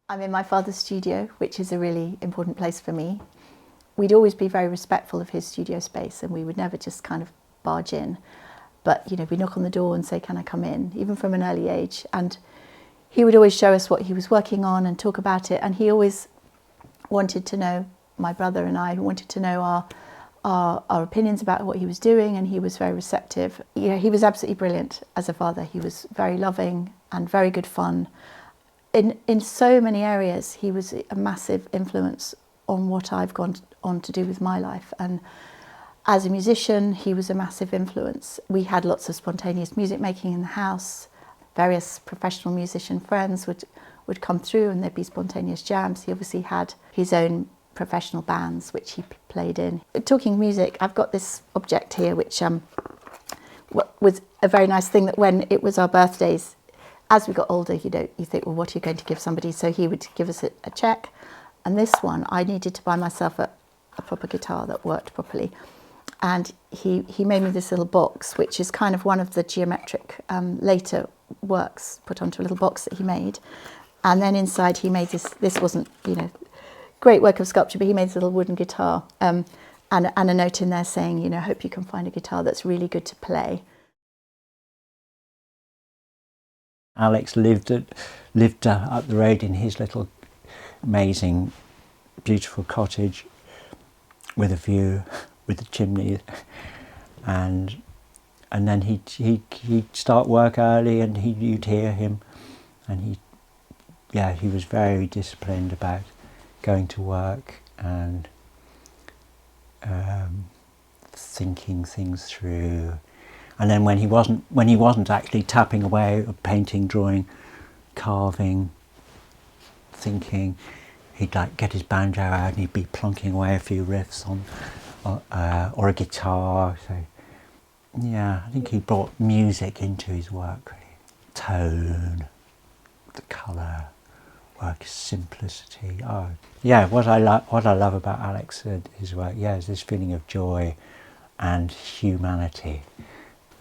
I'm in my father's studio, which is a really important place for me. We'd always be very respectful of his studio space, and we would never just kind of barge in. But, you know, we'd knock on the door and say, can I come in, even from an early age. And he would always show us what he was working on and talk about it. And he always wanted to know, my brother and I wanted to know our opinions about what he was doing, and he was very receptive. You know, he was absolutely brilliant as a father. He was very loving and very good fun. In so many areas, he was a massive influence on what I've gone on to do with my life. And as a musician, he was a massive influence. We had lots of spontaneous music making in the house. Various professional musician friends would come through and there'd be spontaneous jams. He obviously had his own professional bands which he played in. Talking music, I've got this object here which was a very nice thing, that when it was our birthdays, as we got older, you think, well, what are you going to give somebody? So he would give us a check. And this one, I needed to buy myself a proper guitar that worked properly. And he made me this little box, which is kind of one of the geometric later works put onto a little box that he made. And then inside he made this wasn't, you know, great work of sculpture, but he made this little wooden guitar and a note in there saying, you know, hope you can find a guitar that's really good to play. Alex lived up the road in his little amazing, beautiful cottage with a view, with a chimney, and then he'd start work early, and you'd hear him, and he was very disciplined about going to work and thinking things through. And then when he wasn't actually tapping away, painting, drawing, carving, thinking, he'd like get his banjo out and he'd be plonking away a few riffs on, or a guitar. So yeah, I think he brought music into his work really. Tone, the colour, work, simplicity. Oh yeah, what I love about Alex and his work, yeah, is this feeling of joy and humanity.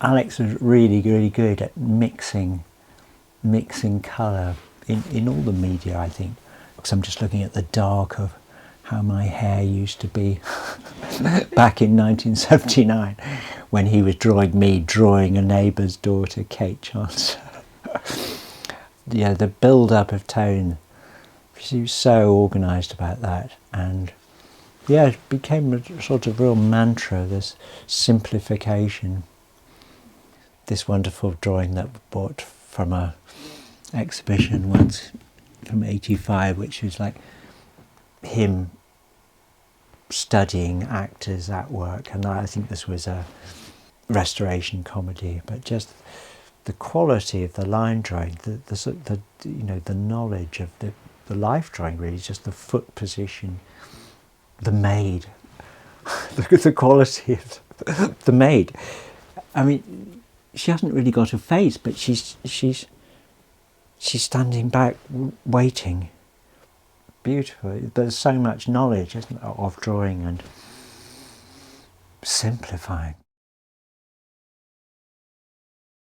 Alex was really, really good at mixing colour in all the media, I think. Because I'm just looking at the dark of how my hair used to be back in 1979 when he was drawing a neighbour's daughter, Kate Chance. Yeah, the build-up of tone, he was so organised about that, and yeah, it became a sort of real mantra, this simplification. This wonderful drawing that we bought from a exhibition once from '85, which was like him studying actors at work, and I think this was a restoration comedy, but just the quality of the line drawing, the you know, the knowledge of the life drawing, really, just the foot position, the maid, the quality of the maid. I mean, she hasn't really got a face, but she's standing back, waiting. Beautiful. There's so much knowledge, isn't there, of drawing and simplifying.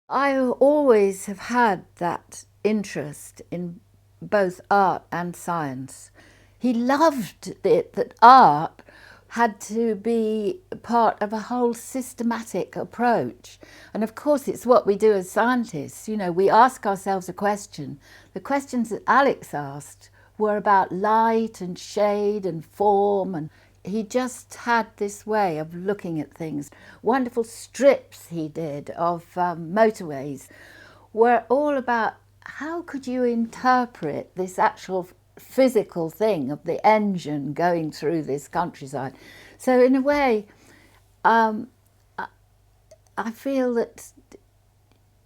I always have had that interest in both art and science. He loved it that art had to be part of a whole systematic approach. And of course, it's what we do as scientists. You know, we ask ourselves a question. The questions that Alex asked were about light and shade and form, and he just had this way of looking at things. Wonderful strips he did of motorways were all about how could you interpret this actual physical thing of the engine going through this countryside. So in a way, I feel that,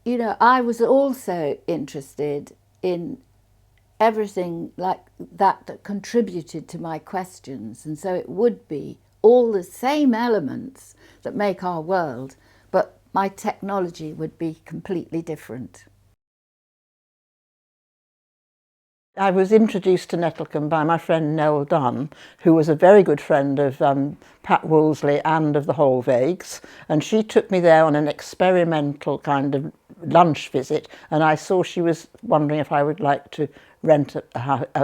you know, I was also interested in everything like that contributed to my questions, and so it would be all the same elements that make our world, but my technology would be completely different. I was introduced to Nettlecombe by my friend Noel Dunn, who was a very good friend of Pat Woolsey and of the Hollwegs, and she took me there on an experimental kind of lunch visit, and I saw she was wondering if I would like to rent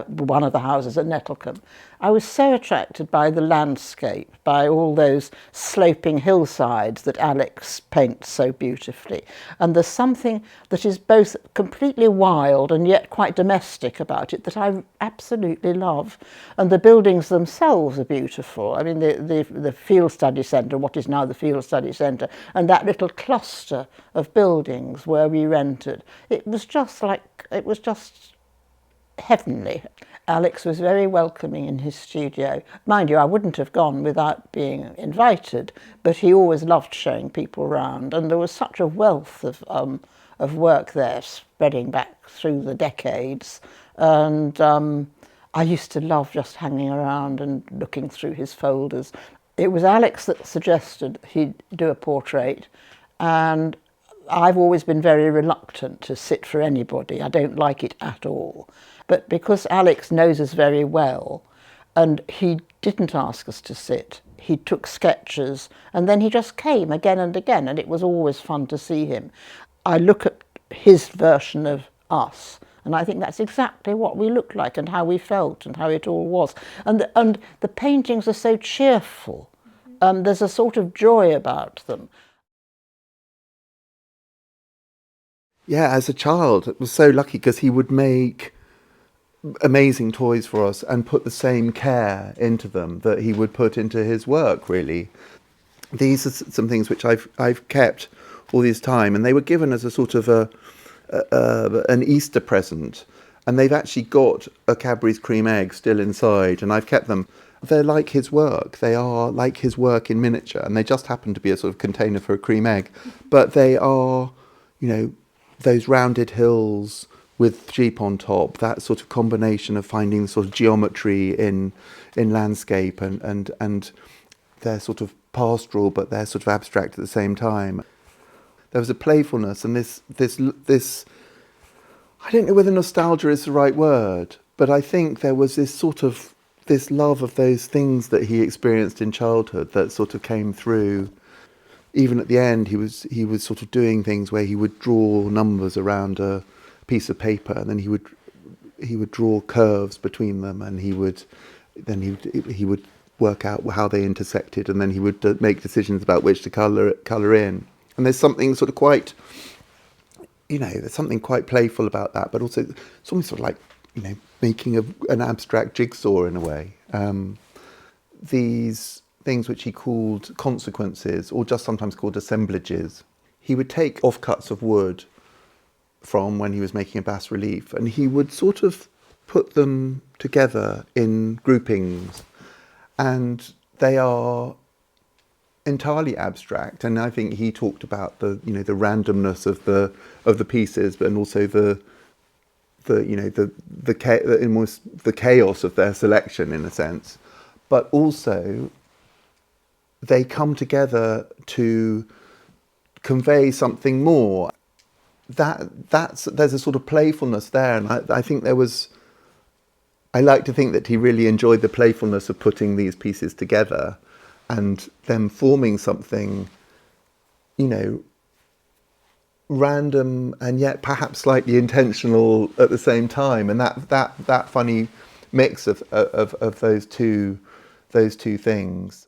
one of the houses at Nettlecombe. I was so attracted by the landscape, by all those sloping hillsides that Alex paints so beautifully. And there's something that is both completely wild and yet quite domestic about it that I absolutely love. And the buildings themselves are beautiful. I mean, the Field Study Centre, what is now the Field Study Centre, and that little cluster of buildings where we rented, it was just heavenly. Alex was very welcoming in his studio. Mind you, I wouldn't have gone without being invited, but he always loved showing people around, and there was such a wealth of work there spreading back through the decades. And I used to love just hanging around and looking through his folders. It was Alex that suggested he'd do a portrait, and I've always been very reluctant to sit for anybody. I don't like it at all. But because Alex knows us very well, and he didn't ask us to sit, he took sketches, and then he just came again and again, and it was always fun to see him. I look at his version of us, and I think that's exactly what we looked like and how we felt and how it all was. And the paintings are so cheerful. There's a sort of joy about them. Yeah, as a child, it was so lucky because he would make amazing toys for us and put the same care into them that he would put into his work, really. These are some things which I've kept all this time, and they were given as a sort of an Easter present, and they've actually got a Cadbury's cream egg still inside, and I've kept them. They're like his work. They are like his work in miniature, and they just happen to be a sort of container for a cream egg. But they are, you know, those rounded hills with sheep on top, that sort of combination of finding the sort of geometry in landscape and they're sort of pastoral, but they're sort of abstract at the same time. There was a playfulness and this I don't know whether nostalgia is the right word, but I think there was this sort of this love of those things that he experienced in childhood that sort of came through. Even at the end, he was sort of doing things where he would draw numbers around a piece of paper, and then he would draw curves between them, and he would work out how they intersected, and then he would make decisions about which to colour in. And there's something sort of quite, there's something quite playful about that, but also it's almost sort of like, making an abstract jigsaw in a way. These things which he called consequences, or just sometimes called assemblages. He would take offcuts of wood from when he was making a bas relief, and he would sort of put them together in groupings, and they are entirely abstract. And I think he talked about the randomness of the pieces, but and also the chaos of their selection in a sense, but also they come together to convey something more. There's a sort of playfulness there, and I think I like to think that he really enjoyed the playfulness of putting these pieces together and them forming something, random and yet perhaps slightly intentional at the same time, and that funny mix of those two things.